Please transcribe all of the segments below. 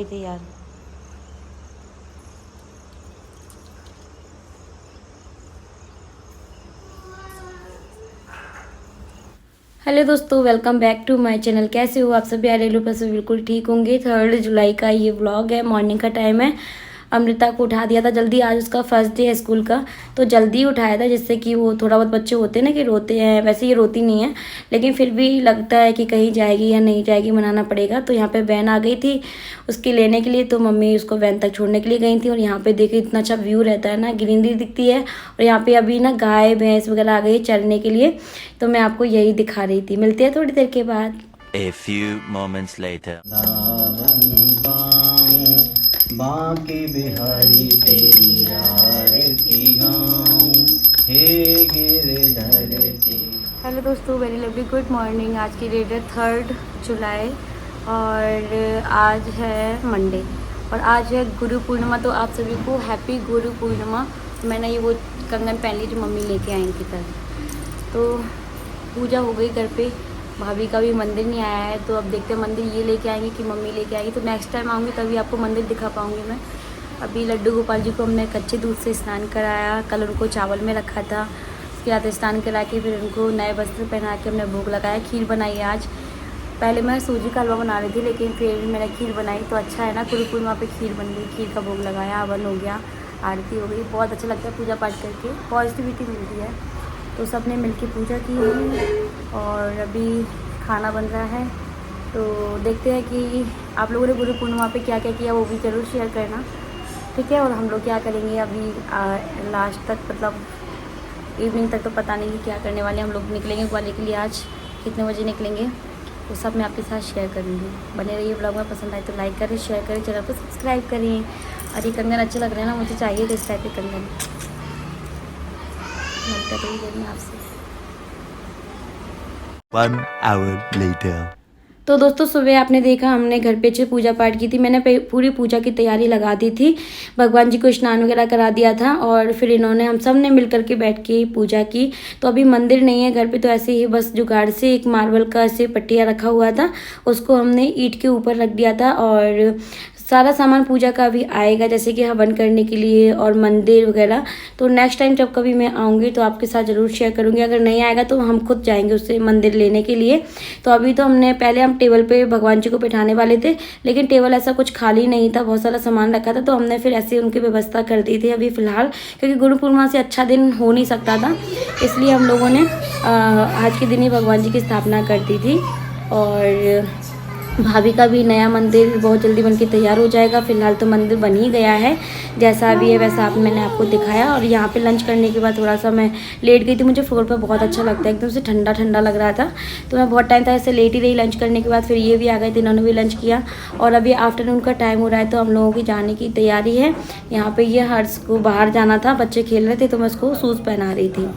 थे यार। हेलो दोस्तों, welcome back to my channel. कैसे हो आप सभी? आई रेलू पर से बिल्कुल ठीक होंगे। 3 जुलाई का ये व्लॉग है, मॉर्निंग का टाइम है। अमृता को उठा दिया था जल्दी, आज उसका फर्स्ट डे है स्कूल का, तो जल्दी उठाया था जिससे कि वो थोड़ा बहुत, बच्चे होते हैं ना कि रोते हैं, वैसे ये रोती नहीं है लेकिन फिर भी लगता है कि कहीं जाएगी या नहीं जाएगी, मनाना पड़ेगा। तो यहाँ पे वैन आ गई थी उसकी लेने के लिए, तो मम्मी उसको वैन तक छोड़ने के लिए गई थी। और यहाँ पे देखिए इतना अच्छा व्यू रहता है ना, ग्रीनरी दिखती है। और यहाँ पे अभी ना गाय भैंस वगैरह आ गई चरने के लिए, तो मैं आपको यही दिखा रही थी। मिलते हैं थोड़ी देर के बाद। A few moments later. Banke Bihari तेरी आरती गाऊं, हे गिरधर तेरी। हेलो दोस्तों, वेरी लवली गुड मॉर्निंग। आज की डेट है 3 जुलाई और आज है मंडे और आज है गुरु पूर्णिमा। तो आप सभी को हैप्पी गुरु पूर्णिमा। मैंने ये वो कंगन पहन ली जो मम्मी लेके आई थी कल। तो पूजा हो गई घर पे, भाभी का भी मंदिर नहीं आया है, तो अब देखते हैं मंदिर ये लेके आएंगे कि मम्मी लेके आएगी। तो नेक्स्ट टाइम आऊँगी तभी आपको मंदिर दिखा पाऊँगी मैं। अभी लड्डू गोपाल जी को हमने कच्चे दूध से स्नान कराया, कल उनको चावल में रखा था, उसके बाद स्नान करा के फिर उनको नए वस्त्र पहना के हमने भोग लगाया। खीर बनाई आज। पहले मैं सूजी का हलवा बना रही थी लेकिन फिर मैंने खीर बनाई, तो अच्छा है ना, गुरु पूर्णिमा पे खीर बन गई, खीर का भोग लगाया, हवन हो गया, आरती हो गई। बहुत अच्छा लगता है पूजा पाठ करके, पॉजिटिविटी मिलती है। तो सब ने मिलकर पूजा की और अभी खाना बन रहा है। तो देखते हैं कि आप लोगों ने गुरु पूर्णिमा पे क्या क्या किया, वो भी ज़रूर शेयर करना, ठीक है। और हम लोग क्या करेंगे अभी लास्ट तक, मतलब इवनिंग तक तो पता नहीं कि क्या करने वाले। हम लोग निकलेंगे ग्वालियर के लिए, आज कितने बजे निकलेंगे वो सब मैं आपके साथ शेयर करूँगी। बने रहिए ब्लॉग में। पसंद आए तो लाइक करें, शेयर करें, चैनल को सब्सक्राइब करें। और ये कंगन अच्छे लग रहे हैं ना, मुझे चाहिए तो इस टाइप के कंगन। मिलता रही देर में आपसे। 1 hour later. तो दोस्तों सुबह आपने देखा हमने घर पे पूजा पाठ की थी। मैंने पूरी पूजा की तैयारी लगा दी थी, भगवान जी को स्नान वगैरह करा दिया था और फिर इन्होंने, हम सब ने मिल करके बैठ के पूजा की। तो अभी मंदिर नहीं है घर पे, तो ऐसे ही बस जुगाड़ से एक मार्बल का ऐसे पट्टिया रखा हुआ था, उसको हमने ईंट के ऊपर रख दिया था। और सारा सामान पूजा का भी आएगा, जैसे कि हवन करने के लिए और मंदिर वगैरह। तो नेक्स्ट टाइम जब कभी मैं आऊँगी तो आपके साथ ज़रूर शेयर करूँगी। अगर नहीं आएगा तो हम खुद जाएंगे उससे मंदिर लेने के लिए। तो अभी तो हमने, पहले हम टेबल पे भगवान जी को बैठाने वाले थे लेकिन टेबल ऐसा कुछ खाली नहीं था, बहुत सारा सामान रखा था, तो हमने फिर ऐसे उनकी व्यवस्था कर दी थी अभी फ़िलहाल, क्योंकि गुरु पूर्णिमा से अच्छा दिन हो नहीं सकता था, इसलिए हम लोगों ने आज के दिन ही भगवान जी की स्थापना कर दी थी। और भाभी का भी नया मंदिर बहुत जल्दी बनके तैयार हो जाएगा। फिलहाल तो मंदिर बन ही गया है, जैसा भी है वैसा मैंने आपको दिखाया। और यहाँ पे लंच करने के बाद थोड़ा सा मैं लेट गई थी, मुझे फ्लोर पर बहुत अच्छा लगता है, एकदम से ठंडा ठंडा लग रहा था, तो मैं बहुत टाइम तक ऐसे लेट ही रही। लंच करने के बाद फिर ये भी आ गए थे, इन्होंने भी लंच किया और अभी आफ्टरनून का टाइम हो रहा है, तो हम लोगों की जाने की तैयारी है। यहाँ पर ये हर्ष को बाहर जाना था, बच्चे खेल रहे थे तो मैं उसको शूज़ पहना रही थी।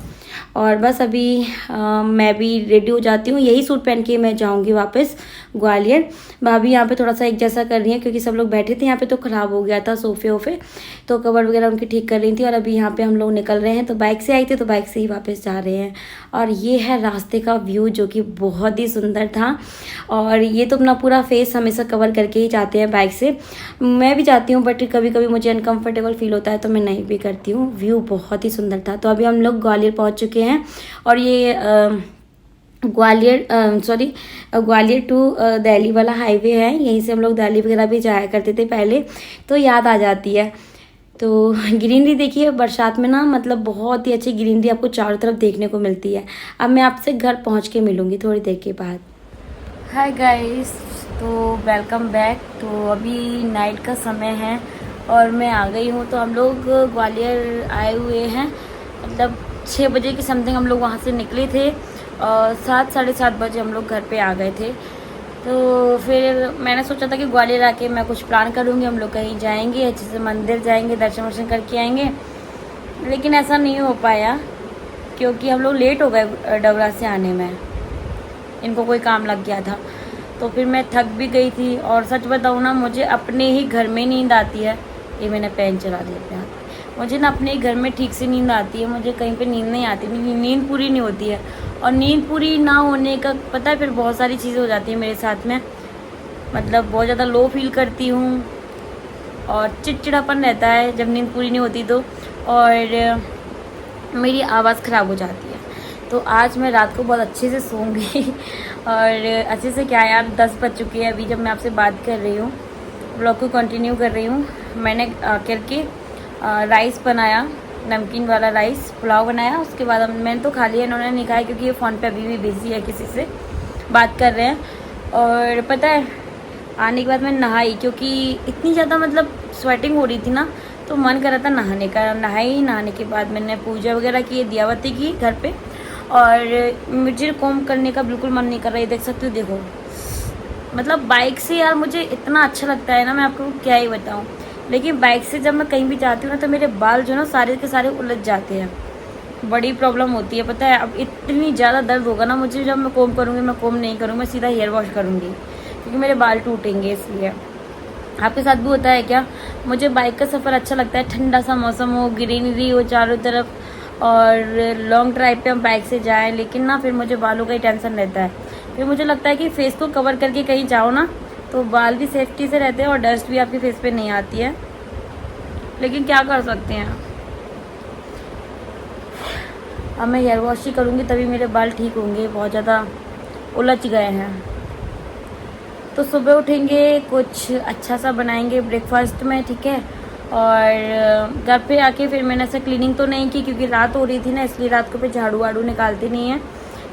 और बस अभी मैं भी रेडी हो जाती हूँ, यही सूट पहन के मैं जाऊँगी वापस ग्वालियर। भाभी यहाँ पे थोड़ा सा एक जैसा कर रही है क्योंकि सब लोग बैठे थे यहाँ पे, तो ख़राब हो गया था सोफ़े वोफ़े, तो कवर वगैरह उनकी ठीक कर रही थी। और अभी यहाँ पे हम लोग निकल रहे हैं, तो बाइक से आई थी तो बाइक से ही वापस जा रहे हैं। और ये है रास्ते का व्यू जो कि बहुत ही सुंदर था। और ये तो अपना पूरा फेस हमेशा कवर करके ही जाते हैं बाइक से, मैं भी जाती हूँ बट कभी कभी मुझे अनकम्फर्टेबल फील होता है तो मैं नहीं भी करती हूँ। व्यू बहुत ही सुंदर था। तो अभी हम लोग ग्वालियर पहुँच चुके हैं और ये ग्वालियर टू दिल्ली वाला हाईवे है, यहीं से हम लोग दिल्ली वगैरह भी जाया करते थे पहले, तो याद आ जाती है। तो ग्रीनरी देखिए बरसात में ना, मतलब बहुत ही अच्छी ग्रीनरी आपको चारों तरफ देखने को मिलती है। अब मैं आपसे घर पहुंच के मिलूँगी थोड़ी देर के बाद। हाय गाइस, तो वेलकम बैक। तो अभी नाइट का समय है और मैं आ गई हूँ। तो हम लोग ग्वालियर आए हुए हैं, मतलब 6 बजे की समथिंग हम लोग वहाँ से निकले थे और 7 साढ़े 7 बजे हम लोग घर पे आ गए थे। तो फिर मैंने सोचा था कि ग्वालियर आके मैं कुछ प्लान करूँगी, हम लोग कहीं जाएंगे, अच्छे से मंदिर जाएंगे, दर्शन वर्शन करके आएंगे, लेकिन ऐसा नहीं हो पाया क्योंकि हम लोग लेट हो गए डबरा से आने में, इनको कोई काम लग गया था। तो फिर मैं थक भी गई थी और सच बताऊँ ना, मुझे अपने ही घर में नींद आती है। ये मैंने पेन चला दिया पे, मुझे ना अपने घर में ठीक से नींद आती है, मुझे कहीं पे नींद नहीं आती, मेरी नींद पूरी नहीं होती है। और नींद पूरी ना होने का पता है फिर बहुत सारी चीज़ें हो जाती हैं मेरे साथ में, मतलब बहुत ज़्यादा लो फील करती हूँ, और चिड़चिड़ापन रहता है जब नींद पूरी नहीं होती तो, और मेरी आवाज़ ख़राब हो जाती है। तो आज मैं रात को बहुत अच्छे से सोऊंगी और अच्छे से क्या यार 10 बज चुके हैं अभी जब मैं आपसे बात कर रही हूँ, ब्लॉग को कंटिन्यू कर रही हूँ। मैंने करके राइस बनाया, नमकीन वाला राइस, पुलाव बनाया। उसके बाद मैंने तो खा लिया, इन्होंने नहीं खाया क्योंकि ये फ़ोन पे अभी भी बिज़ी है, किसी से बात कर रहे हैं। और पता है आने के बाद मैं नहाई क्योंकि इतनी ज़्यादा मतलब स्वेटिंग हो रही थी ना, तो मन कर रहा था नहाने का। नहाने के बाद मैंने पूजा वगैरह की, दियावती की घर पे, और मुझे कॉम करने का बिल्कुल मन नहीं कर रहा है। देख सकते हो, देखो मतलब बाइक से यार मुझे इतना अच्छा लगता है ना, मैं आपको क्या ही बताऊँ। लेकिन बाइक से जब मैं कहीं भी जाती हूँ ना तो मेरे बाल जो ना सारे के सारे उलझ जाते हैं, बड़ी प्रॉब्लम होती है। पता है अब इतनी ज़्यादा दर्द होगा ना मुझे जब मैं कॉम करूँगी। मैं कॉम नहीं करूँगी, मैं सीधा हेयर वॉश करूँगी क्योंकि मेरे बाल टूटेंगे। इसलिए आपके साथ भी होता है क्या? मुझे बाइक का सफ़र अच्छा लगता है, ठंडा सा मौसम हो, ग्रीनरी हो चारों तरफ, और लॉन्ग ड्राइव पे हम बाइक से जाएं। लेकिन ना फिर मुझे बालों का ही टेंशन रहता है। फिर मुझे लगता है कि फेस को कवर करके कहीं जाओ ना तो बाल भी सेफ्टी से रहते हैं और डस्ट भी आपके फेस पे नहीं आती है। लेकिन क्या कर सकते हैं, अब मैं हेयर वॉश ही करूँगी तभी मेरे बाल ठीक होंगे, बहुत ज़्यादा उलझ गए हैं। तो सुबह उठेंगे, कुछ अच्छा सा बनाएंगे ब्रेकफास्ट में, ठीक है। और घर पे आके फिर मैंने ऐसा क्लीनिंग तो नहीं की क्योंकि रात हो रही थी ना, इसलिए रात को फिर झाड़ू वाड़ू निकालती नहीं है।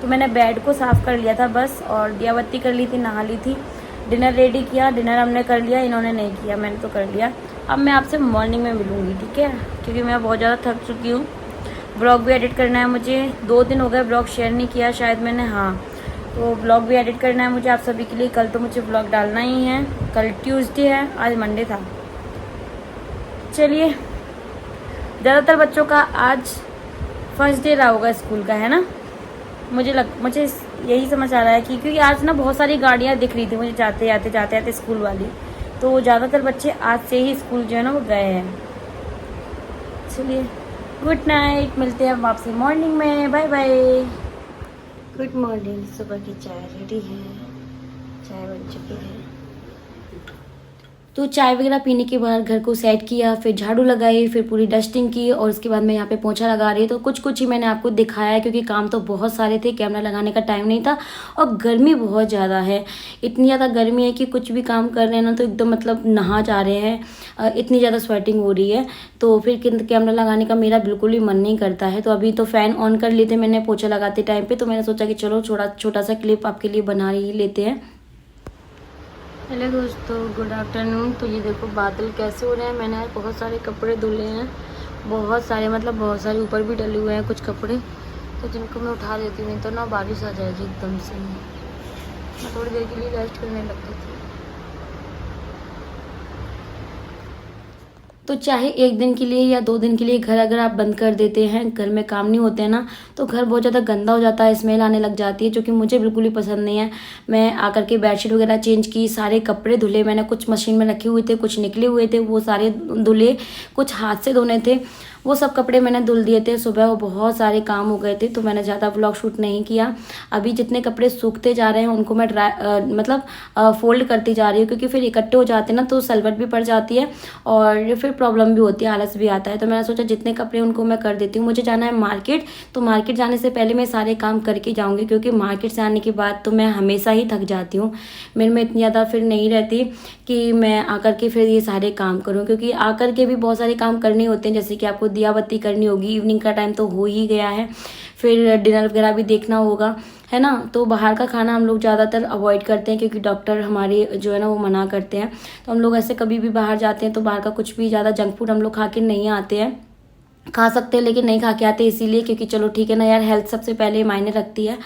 तो मैंने बेड को साफ़ कर लिया था बस, और दियाबत्ती कर ली थी, नहा ली थी, डिनर रेडी किया। डिनर हमने कर लिया, इन्होंने नहीं किया, मैंने तो कर लिया। अब मैं आपसे मॉर्निंग में मिलूँगी, ठीक है, क्योंकि मैं बहुत ज़्यादा थक चुकी हूँ। ब्लॉग भी एडिट करना है मुझे, 2 दिन हो गए ब्लॉग शेयर नहीं किया शायद मैंने, हाँ। तो ब्लॉग भी एडिट करना है मुझे आप सभी के लिए। कल तो मुझे ब्लॉग डालना ही है, कल ट्यूसडे है, आज मंडे था। चलिए, ज़्यादातर बच्चों का आज फर्स्ट डे रहा होगा स्कूल का, है ना। मुझे यही समझ आ रहा है कि क्योंकि आज ना बहुत सारी गाड़ियाँ दिख रही थी मुझे जाते आते स्कूल वाली, तो ज़्यादातर बच्चे आज से ही स्कूल जो है ना वो गए हैं। चलिए, गुड नाइट, मिलते हैं हम आपसे मॉर्निंग में, बाय बाय। गुड मॉर्निंग, सुबह की चाय रेडी है, चाय बन चुकी है। तो चाय वगैरह पीने के बाद घर को सेट किया, फिर झाड़ू लगाई, फिर पूरी डस्टिंग की, और उसके बाद मैं यहाँ पे पोंछा लगा रही। तो कुछ ही मैंने आपको दिखाया है क्योंकि काम तो बहुत सारे थे, कैमरा लगाने का टाइम नहीं था, और गर्मी बहुत ज़्यादा है। इतनी ज़्यादा गर्मी है कि कुछ भी काम कर रहे हैं ना तो एकदम मतलब नहा जा रहे हैं, इतनी ज़्यादा स्वेटिंग हो रही है। तो फिर कैमरा लगाने का मेरा बिल्कुल भी मन नहीं करता है। तो अभी तो फ़ैन ऑन कर लेते मैंने पोछा लगाते टाइम पर, तो मैंने सोचा कि चलो छोटा सा क्लिप आपके लिए बना ही लेते हैं। हेलो दोस्तों, गुड आफ्टरनून। तो ये देखो बादल कैसे हो रहे हैं। मैंने आज बहुत सारे कपड़े धुले हैं, बहुत सारे ऊपर भी डले हुए हैं कुछ कपड़े, तो जिनको मैं उठा देती हूँ, नहीं तो ना बारिश आ जाएगी एकदम से। मैं थोड़ी देर के लिए रेस्ट करने लगती थी। तो चाहे 1 दिन के लिए या 2 दिन के लिए घर अगर आप बंद कर देते हैं, घर में काम नहीं होते हैं ना, तो घर बहुत ज़्यादा गंदा हो जाता है, स्मेल आने लग जाती है, जो कि मुझे बिल्कुल ही पसंद नहीं है। मैं आकर के बेडशीट वगैरह चेंज की, सारे कपड़े धुले मैंने, कुछ मशीन में रखे हुए थे, कुछ निकले हुए थे, वो सारे धुले, कुछ हाथ से धोने थे, वो सब कपड़े मैंने धुल दिए थे सुबह। वो बहुत सारे काम हो गए थे तो मैंने ज़्यादा व्लॉग शूट नहीं किया। अभी जितने कपड़े सूखते जा रहे हैं उनको मैं फोल्ड करती जा रही हूँ, क्योंकि फिर इकट्ठे हो जाते हैं ना तो सलवट भी पड़ जाती है और फिर प्रॉब्लम भी होती है, आलस भी आता है। तो मैंने सोचा जितने कपड़े उनको मैं कर देती हूँ। मुझे जाना है मार्केट, तो मार्केट जाने से पहले मैं सारे काम करके जाऊँगी, क्योंकि मार्केट से आने के बाद तो मैं हमेशा ही थक जाती हूँ। मेरे में इतनी ज़्यादा फिर नहीं रहती कि मैं आकर के फिर ये सारे काम करूँ, क्योंकि आकर के भी बहुत सारे काम करने होते हैं, जैसे कि आपको दिया बत्ती करनी होगी, इवनिंग का टाइम तो हो ही गया है, फिर डिनर वगैरह भी देखना होगा, है ना। तो बाहर का खाना हम लोग ज़्यादातर अवॉइड करते हैं, क्योंकि डॉक्टर हमारे जो है ना वो मना करते हैं। तो हम लोग ऐसे कभी भी बाहर जाते हैं तो बाहर का कुछ भी ज़्यादा जंक फूड हम लोग खा के नहीं आते हैं। खा सकते हैं लेकिन नहीं खा के आते, इसीलिए क्योंकि चलो ठीक है ना यार, हेल्थ सबसे पहले मायने रखती है।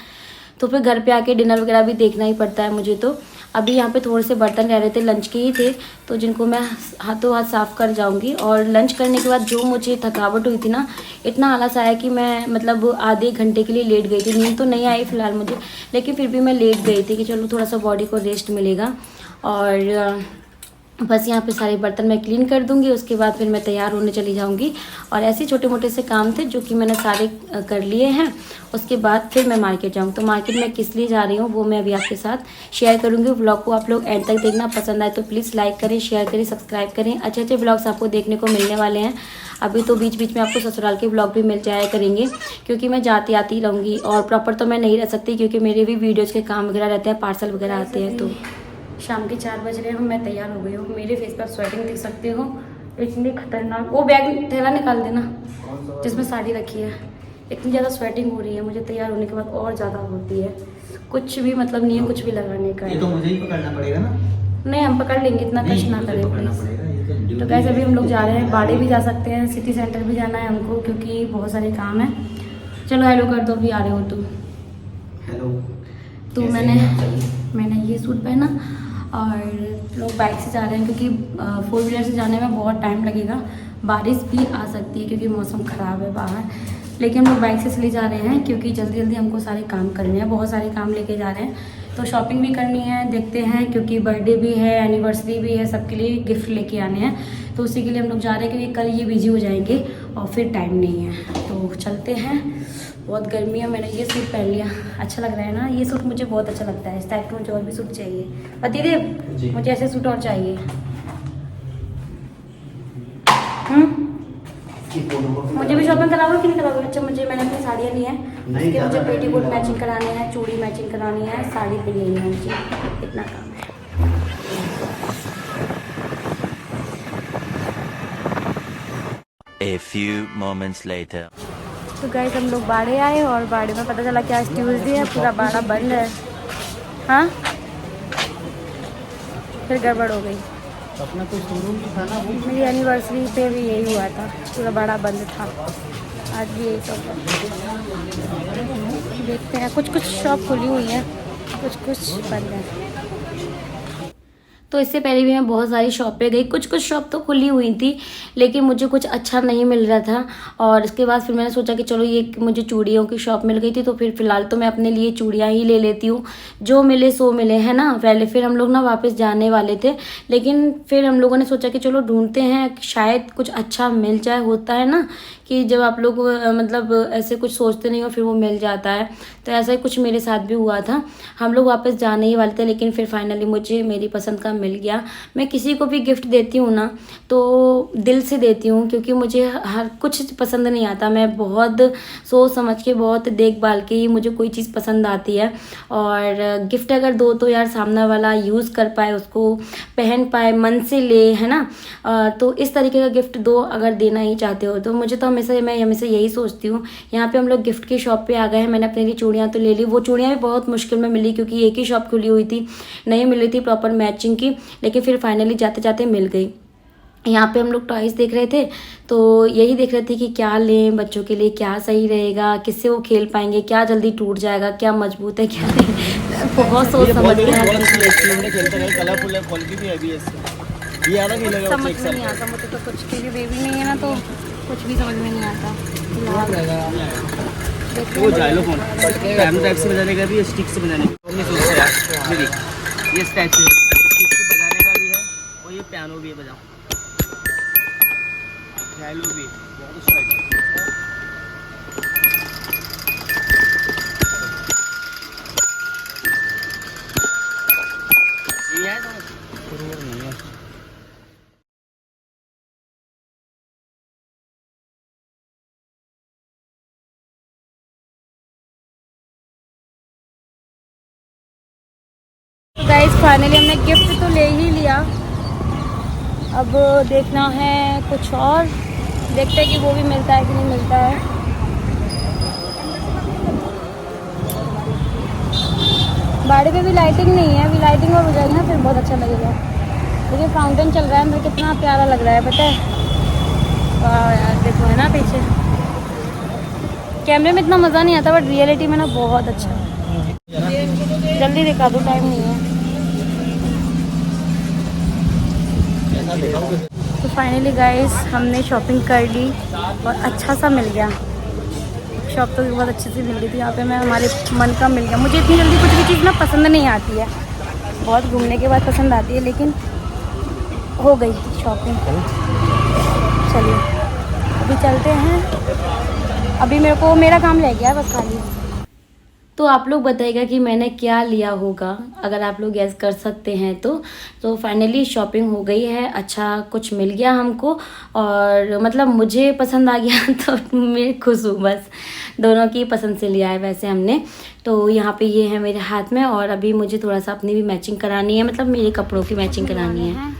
तो फिर घर पे आके डिनर वगैरह भी देखना ही पड़ता है मुझे। तो अभी यहाँ पे थोड़े से बर्तन रह रहे थे, लंच के ही थे, तो जिनको मैं हाथों हाथ साफ़ कर जाऊँगी। और लंच करने के बाद जो मुझे थकावट हुई थी ना, इतना आलस आया कि मैं मतलब आधे घंटे के लिए लेट गई थी। नींद तो नहीं आई फ़िलहाल मुझे, लेकिन फिर भी मैं लेट गई थी कि चलो थोड़ा सा बॉडी को रेस्ट मिलेगा। और बस यहाँ पे सारे बर्तन मैं क्लीन कर दूँगी, उसके बाद फिर मैं तैयार होने चली जाऊँगी। और ऐसे छोटे मोटे से काम थे जो कि मैंने सारे कर लिए हैं। उसके बाद फिर मैं मार्केट जाऊँ। तो मार्केट में किस लिए जा रही हूँ वो मैं अभी आपके साथ शेयर करूँगी। व्लॉग को आप लोग एंड तक देखना, पसंद आए तो प्लीज़ लाइक करें, शेयर करें, सब्सक्राइब करें। अच्छे अच्छे व्लॉग्स आपको देखने को मिलने वाले हैं। अभी तो बीच बीच में आपको ससुराल के व्लॉग भी मिल जाया करेंगे, क्योंकि मैं जाती आती रहूँगी और प्रॉपर तो मैं नहीं रह सकती, क्योंकि मेरे भी वीडियोज़ के काम वगैरह रहते हैं, पार्सल वगैरह आते हैं। तो शाम के 4 बज रहे हैं, मैं तैयार हो गई हूँ। मेरे फेस पर स्वेटिंग देख सकते हो, इतनी खतरनाक। वो बैग थैला निकाल देना जिसमें साड़ी रखी है। इतनी ज़्यादा स्वेटिंग हो रही है मुझे, तैयार होने के बाद और ज़्यादा होती है। कुछ भी मतलब नहीं है कुछ भी लगाने का। ये तो मुझे ही पकड़ना पड़ेगा ना? नहीं, हम पकड़ लेंगे, इतना कष्ट ना करें प्लीज़। तो गाइस अभी हम लोग जा रहे हैं, बाड़े भी जा सकते हैं, सिटी सेंटर भी जाना है हमको, क्योंकि बहुत सारे काम है। चलो हेलो कर दो, भी आ रहे हो तुम? हेलो। तो मैंने ये सूट पहना और लोग बाइक से जा रहे हैं, क्योंकि 4 व्हीलर से जाने में बहुत टाइम लगेगा। बारिश भी आ सकती है क्योंकि मौसम ख़राब है बाहर। लेकिन हम लोग बाइक से इसलिए जा रहे हैं क्योंकि जल्दी जल्दी हमको सारे काम करने हैं, बहुत सारे काम लेके जा रहे हैं। तो शॉपिंग भी करनी है, देखते हैं, क्योंकि बर्थडे भी है, एनिवर्सरी भी है, सबके लिए गिफ्ट लेके आने हैं। तो उसी के लिए हम लोग जा रहे हैं, क्योंकि कल ये बिजी हो जाएंगे और फिर टाइम नहीं है। तो चलते हैं। बहुत गर्मी है, मैंने ये सूट पहन लिया, अच्छा लग रहा है ना? ये सूट मुझे बहुत अच्छा लगता है। इस टाइप के मुझे और भी सूट चाहिए। पतिदेव मुझे ऐसे सूट और चाहिए। मुझे भी शॉपिंग कराओगे कि नहीं कराओगे? अच्छा, मैंने अपनी साड़ियाँ ली हैं, उसके मुझे पेटीकोट मैचिंग कराने हैं, चूड़ी मैचिंग करानी है, साड़ी भी लेनी है मुझे, इतना काम है। A few moments later. तो गाइस हम लोग बाड़े आए और बाड़े में पता चला कि आज ट्यूसडे है, पूरा बाड़ा बंद है। हाँ, फिर गड़बड़ हो गई। अपना कोई शोरूम था ना वो? मेरी एनिवर्सरी पे भी यही हुआ था, पूरा बाड़ा बंद था। आज भी यही सब देखते हैं। कुछ कुछ शॉप खुली हुई है, कुछ बंद है। तो इससे पहले भी मैं बहुत सारी शॉप पे गई, कुछ शॉप तो खुली हुई थी, लेकिन मुझे कुछ अच्छा नहीं मिल रहा था। और इसके बाद फिर मैंने सोचा कि चलो ये मुझे चूड़ियों की शॉप मिल गई थी, तो फिर फ़िलहाल तो मैं अपने लिए चूड़ियाँ ही ले लेती हूँ, जो मिले सो मिले, है ना। पहले फिर हम लोग ना वापस जाने वाले थे, लेकिन फिर हम लोगों ने सोचा कि चलो ढूंढते हैं, शायद कुछ अच्छा मिल जाए। होता है ना कि जब आप लोग मतलब ऐसे कुछ सोचते नहीं हो फिर वो मिल जाता है। तो ऐसा ही कुछ मेरे साथ भी हुआ था। हम लोग वापस जाने ही वाले थे, लेकिन फिर फाइनली मुझे मेरी पसंद का मिल गया। मैं किसी को भी गिफ्ट देती हूँ ना तो दिल से देती हूँ, क्योंकि मुझे हर कुछ पसंद नहीं आता। मैं बहुत सोच समझ के, बहुत देखभाल के ही मुझे कोई चीज़ पसंद आती है। और गिफ्ट अगर दो तो यार सामने वाला यूज़ कर पाए, उसको पहन पाए, मन से ले, है ना। तो इस तरीके का गिफ्ट दो अगर देना ही चाहते हो तो। मुझे तो मैं हमेशा यही सोचती हूँ। यहाँ पे हम लोग गिफ्ट की शॉप पे आ गए हैं। मैंने अपने लिए चूड़ियाँ तो ले ली, वो चूड़ियाँ भी बहुत मुश्किल में मिली, क्योंकि एक ही शॉप खुली हुई थी, नहीं मिल रही थी प्रॉपर मैचिंग की, लेकिन फिर फाइनली जाते जाते मिल गई। यहाँ पे हम लोग टॉयज़ देख रहे थे, तो यही देख रहे थे कि क्या लें बच्चों के लिए, क्या सही रहेगा, किससे वो खेल पाएंगे, क्या जल्दी टूट जाएगा, क्या मजबूत है, क्या नहीं। बहुत सोच समझ के कलरफुल है, क्वालिटी भी हैवी है इससे। ये आना नहीं लगा, समझ में नहीं आता मुझे तो कुछ, क्योंकि बेबी नहीं है ना, तो कुछ भी समझ में नहीं आता। वो जाइलो फोन पैम टाइप से बजाने का भी है, स्टिक से बजाने का भी है। ये इस टाइप से स्टिक से बजाने का भी है, और ये पियानो भी है, बजाओ। जाइलो भी बहुत अच्छा है। ये है तो नहीं है। गाइस फाइनली हमने गिफ्ट तो ले ही लिया, अब देखना है कुछ और, देखते हैं कि वो भी मिलता है कि नहीं मिलता है। बाड़े पे भी लाइटिंग नहीं है, अभी लाइटिंग और हो जाएगी ना फिर बहुत अच्छा लगेगा। देखिए फाउंटेन चल रहा है, मुझे कितना प्यारा लग रहा है पता है। वाह यार देखो, है ना पीछे। कैमरे में इतना मज़ा नहीं आता, बट रियलिटी में ना बहुत अच्छा है। जल्दी दिखा दो, टाइम नहीं है। तो फाइनली गाइस हमने शॉपिंग कर ली और अच्छा सा मिल गया। शॉप तो बहुत अच्छे से मिल रही थी यहाँ पे, मैं हमारे मन का मिल गया। मुझे इतनी जल्दी कुछ भी चीज़ ना पसंद नहीं आती है, बहुत घूमने के बाद पसंद आती है, लेकिन हो गई शॉपिंग। चलिए अभी चलते हैं। अभी मेरा काम रह गया है बस खाली। तो आप लोग बताइएगा कि मैंने क्या लिया होगा, अगर आप लोग गैस कर सकते हैं तो फाइनली शॉपिंग हो गई है। अच्छा कुछ मिल गया हमको और मतलब मुझे पसंद आ गया तो मैं खुश हूँ बस। दोनों की पसंद से लिया है वैसे हमने। तो यहाँ पे ये है मेरे हाथ में और अभी मुझे थोड़ा सा अपनी भी मैचिंग करानी है, मतलब मेरे कपड़ों की मैचिंग करानी है।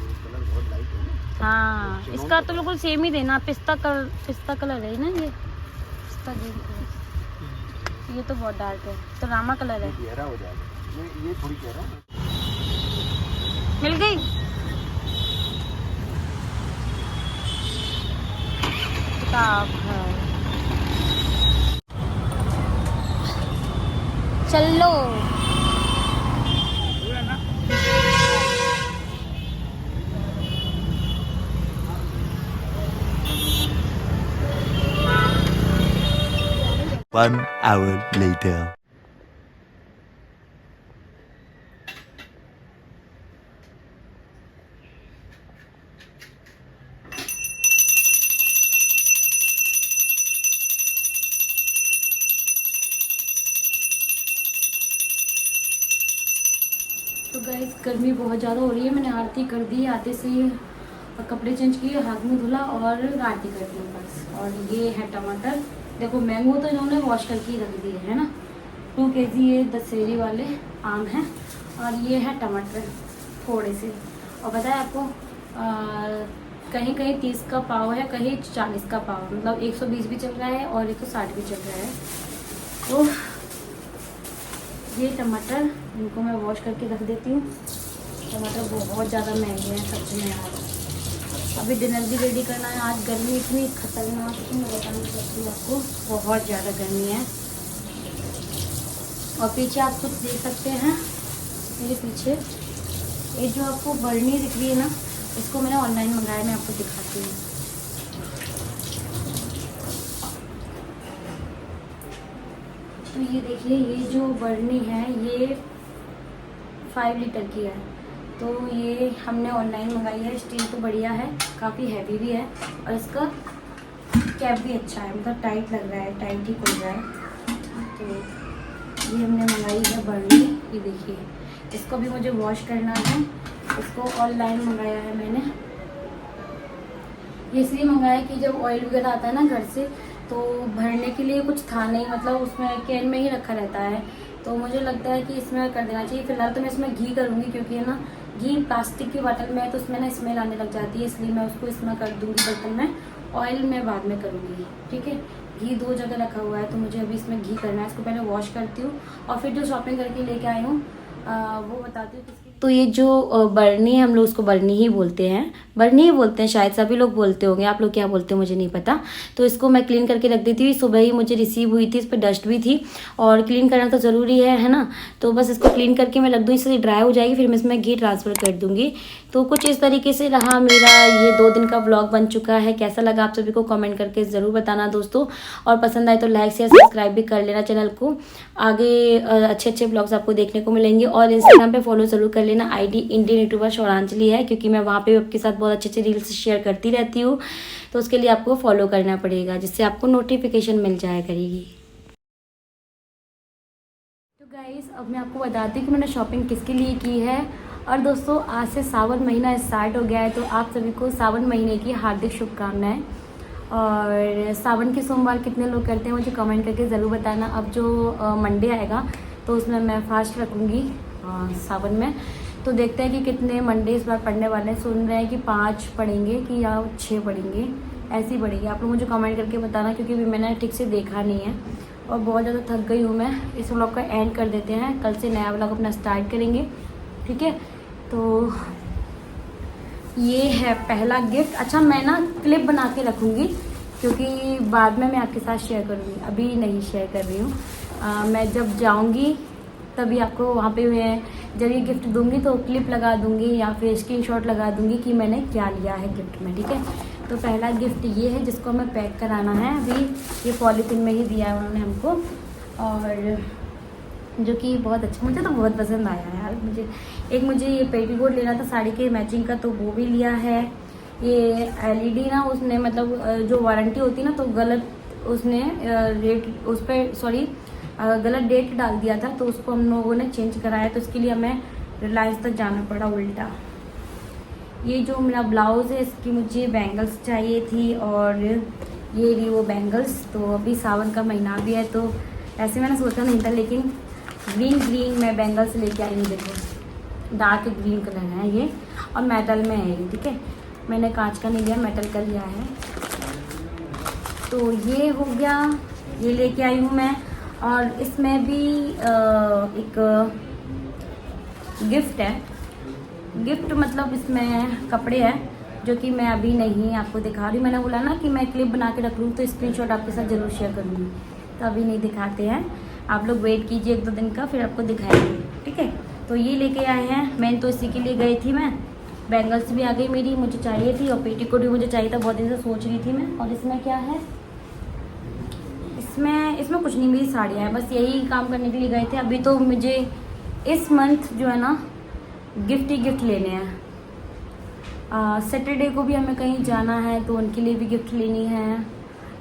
हाँ इसका तो बिल्कुल सेम ही देना। पिस्ता कलर है ना ये, पिस्ता ग्रीन कलर। ये तो बहुत डार्क है, तो रामा कलर है। ये थोड़ी गहरा मिल गई। किताब है, चलो। One hour later. तो गाइस गर्मी बहुत ज़्यादा हो रही है। मैंने आरती कर दी, आते से कपड़े चेंज किए, हाथ मुँह धुला और आरती कर दी बस। और ये है टमाटर। देखो मैंगो तो इन्होंने वॉश करके ही रख दिए है ना। 2 kg ये दशहरी वाले आम हैं। और ये है टमाटर थोड़े से। और बताया आपको कहीं कहीं 30 का पाव है, कहीं 40 का पाव, मतलब 120 भी चल रहा है और 160 भी चल रहा है। तो ये टमाटर इनको मैं वॉश करके रख देती हूँ। टमाटर बहुत ज़्यादा महंगे हैं सब्जी में यार। अभी डिनर भी रेडी करना है। आज गर्मी इतनी खतरनाक है, मैं बता नहीं सकती आपको, बहुत ज़्यादा गर्मी है। और पीछे आप कुछ देख सकते हैं मेरे पीछे, ये जो आपको बर्नी दिख रही है ना, इसको मैंने ऑनलाइन मंगाया, मैं आपको दिखाती हूँ। तो ये देखिए, ये जो बर्नी है ये 5 लीटर की है। तो ये हमने ऑनलाइन मंगाई है। स्टील तो बढ़िया है, काफ़ी हैवी भी है और इसका कैप भी अच्छा है, मतलब टाइट लग रहा है, टाइट ही खुल रहा है। तो ये हमने मंगाई है बर्नी। ये देखिए, इसको भी मुझे वॉश करना है। इसको ऑनलाइन मंगाया है मैंने। ये इसलिए मंगाया कि जब ऑयल वगैरह आता है ना घर से, तो भरने के लिए कुछ था नहीं, मतलब उसमें कैन में ही रखा रहता है। तो मुझे लगता है कि इसमें कर देना चाहिए। फिलहाल तो मैं इसमें घी करूँगी, क्योंकि है ना घी प्लास्टिक की बॉटल में है तो उसमें ना स्मेल आने लग जाती है, इसलिए मैं उसको इसमें कर दूँगी बर्तन में। ऑयल में बाद में करूँगी, ठीक है। घी 2 जगह रखा हुआ है, तो मुझे अभी इसमें घी करना है। इसको पहले वॉश करती हूँ और फिर जो शॉपिंग करके लेके आई हूँ वो बताती हूँ किसकी। तो ये जो बर्नी है, हम लोग उसको बर्नी ही बोलते हैं, बर्नी ही बोलते हैं शायद, सभी लोग बोलते होंगे। आप लोग क्या बोलते हो मुझे नहीं पता। तो इसको मैं क्लीन करके रख देती हूँ। सुबह ही मुझे रिसीव हुई थी, इस पर डस्ट भी थी और क्लीन करना तो ज़रूरी है ना। तो बस इसको क्लीन करके मैं रख दूँ, इससे ड्राई हो जाएगी, फिर मैं इसमें घी ट्रांसफ़र कर दूँगी। तो कुछ इस तरीके से रहा मेरा ये 2 दिन का व्लॉग बन चुका है। कैसा लगा आप सभी को कमेंट करके ज़रूर बताना दोस्तों। और पसंद आए तो लाइक शेयर सब्सक्राइब भी कर लेना चैनल को। आगे अच्छे ब्लॉग्स आपको देखने को मिलेंगे। और इंस्टाग्राम पे फॉलो ज़रूर कर लेना। आईडी इंडियन यूट्यूबर शौरांजलि है, क्योंकि मैं वहाँ पे आपके साथ बहुत अच्छे रील्स शेयर करती रहती हूँ। तो उसके लिए आपको फॉलो करना पड़ेगा, जिससे आपको नोटिफिकेशन मिल जाया करेगी। तो गाइस अब मैं आपको बताती हूँ कि मैंने शॉपिंग किसके लिए की है। और दोस्तों आज से सावन महीना स्टार्ट हो गया है, तो आप सभी को सावन महीने की हार्दिक शुभकामनाएं। और सावन के सोमवार कितने लोग करते हैं मुझे कमेंट करके ज़रूर बताना। अब जो मंडे आएगा तो उसमें मैं फास्ट रखूँगी सावन में। तो देखते हैं कि कितने मंडे इस बार पढ़ने वाले हैं। सुन रहे हैं कि 5 पढ़ेंगे कि या 6 पढ़ेंगे, ऐसे ही पढ़ेंगे। आप लोग मुझे कमेंट करके बताना, क्योंकि अभी मैंने ठीक से देखा नहीं है और बहुत ज़्यादा थक गई हूँ मैं। इस व्लॉग का एंड कर देते हैं, कल से नया व्लॉग अपना स्टार्ट करेंगे, ठीक है। तो ये है पहला गिफ्ट। अच्छा मैं ना क्लिप बना के रखूँगी, क्योंकि बाद में मैं आपके साथ शेयर करूँगी, अभी नहीं शेयर कर रही हूँ। मैं जब जाऊँगी तभी आपको वहाँ पे मैं जब ये गिफ्ट दूँगी तो क्लिप लगा दूँगी या फिर स्क्रीनशॉट लगा दूँगी कि मैंने क्या लिया है गिफ्ट में, ठीक है। तो पहला गिफ्ट ये है, जिसको हमें पैक कराना है। अभी ये पॉलीथीन में ही दिया है उन्होंने हमको। और जो कि बहुत अच्छा, मुझे तो बहुत पसंद आया यार। मुझे ये पेटीकोट लेना था साड़ी के मैचिंग का, तो वो भी लिया है। ये LED ना उसने मतलब जो वारंटी होती है ना, तो गलत उसने रेट उस पर गलत डेट डाल दिया था, तो उसको हम लोगों ने चेंज कराया, तो इसके लिए हमें रिलायंस तक जाना पड़ा उल्टा। ये जो मेरा ब्लाउज़ है इसकी मुझे बैंगल्स चाहिए थी, और ये रही वो बैंगल्स। तो अभी सावन का महीना भी है, तो ऐसे मैंने सोचा नहीं था, लेकिन ग्रीन मैं बैंगल्स लेके आई हूँ। देखो डार्क ग्रीन कलर है ये, और मेटल में है ये, ठीक है। मैंने कांच का नहीं लिया, मेटल का लिया है। तो ये हो गया, ये लेके आई हूँ मैं। और इसमें भी एक गिफ्ट है। गिफ्ट मतलब इसमें कपड़े हैं, जो कि मैं अभी नहीं आपको दिखा रही। मैंने बोला ना कि मैं क्लिप बना के रख लूँ, तो स्क्रीनशॉट आपके साथ ज़रूर शेयर करूँगी, तो अभी नहीं दिखाते हैं। आप लोग वेट कीजिए 1-2 दिन का, फिर आपको दिखाएंगे, ठीक है। तो ये लेके आए हैं, मैं तो इसी के लिए गई थी। मैं बैंगल्स भी आ गई मेरी, मुझे चाहिए थी, और पेटीकोट भी मुझे चाहिए था, बहुत दिन से सोच रही थी मैं। और इसमें क्या है, इसमें कुछ नहीं, मेरी साड़ियाँ हैं, बस यही काम करने के लिए गए थे। अभी तो मुझे इस मंथ जो है ना गिफ्ट ही गिफ्ट लेने हैं। सैटरडे को भी हमें कहीं जाना है, तो उनके लिए भी गिफ्ट लेनी है,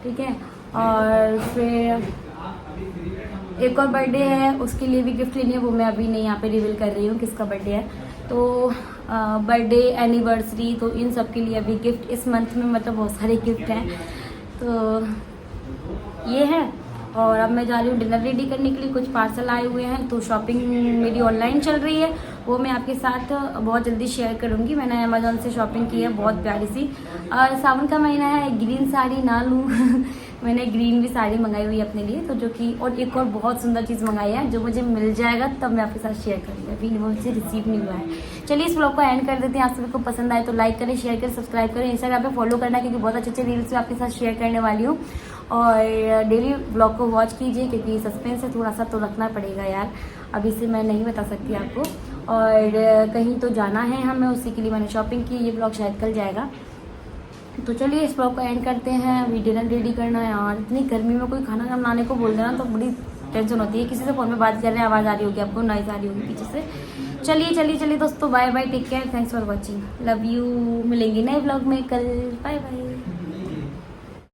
ठीक है। और फिर एक और बर्थडे है, उसके लिए भी गिफ्ट लेनी है, वो मैं अभी नहीं यहाँ पे रिवील कर रही हूँ किसका बर्थडे है। तो बर्थडे, एनिवर्सरी, तो इन सब के लिए अभी गिफ्ट इस मंथ में मतलब बहुत सारे गिफ्ट हैं। तो ये है। और अब मैं जा रही हूँ डिनर रेडी करने के लिए, कुछ पार्सल आए हुए हैं, तो शॉपिंग मेरी ऑनलाइन चल रही है, वो मैं आपके साथ बहुत जल्दी शेयर करूँगी। मैंने अमेज़ॉन से शॉपिंग की है, बहुत प्यारी सी। और सावन का महीना है, ग्रीन साड़ी ना लूँ मैंने ग्रीन भी साड़ी मंगाई हुई है अपने लिए, तो जो कि और एक और बहुत सुंदर चीज़ मंगाई है, जो मुझे मिल जाएगा तब मैं आपके साथ शेयर करूँगी, अभी वो मुझे रिसीव नहीं हुआ है। चलिए इस ब्लॉग को एंड कर देते हैं। आप सभी को पसंद आए तो लाइक करें, शेयर करें, सब्सक्राइब करें, इंस्टाग्राम पे फॉलो करना, क्योंकि बहुत अच्छे रील्स आपके साथ शेयर करने वाली हूँ। और डेली ब्लॉग को वॉच कीजिए, क्योंकि सस्पेंस है थोड़ा सा, तो रखना पड़ेगा यार, अभी से मैं नहीं बता सकती आपको। और कहीं तो जाना है हमें, उसी के लिए मैंने शॉपिंग की। ये ब्लॉग शायद कल जाएगा। तो चलिए इस ब्लॉग को एंड करते हैं। अभी डिनर रेडी करना है, और इतनी गर्मी में कोई खाना बनाने को बोल देना तो बड़ी टेंशन होती है। किसी से फ़ोन में बात कर रहे हैं, आवाज़ आ रही होगी आपको, नॉइज़ आ रही होगी पीछे से। चलिए दोस्तों, bye bye, take care, thanks for watching, love you. मिलेंगे नए ब्लॉग में कल, बाय बाय।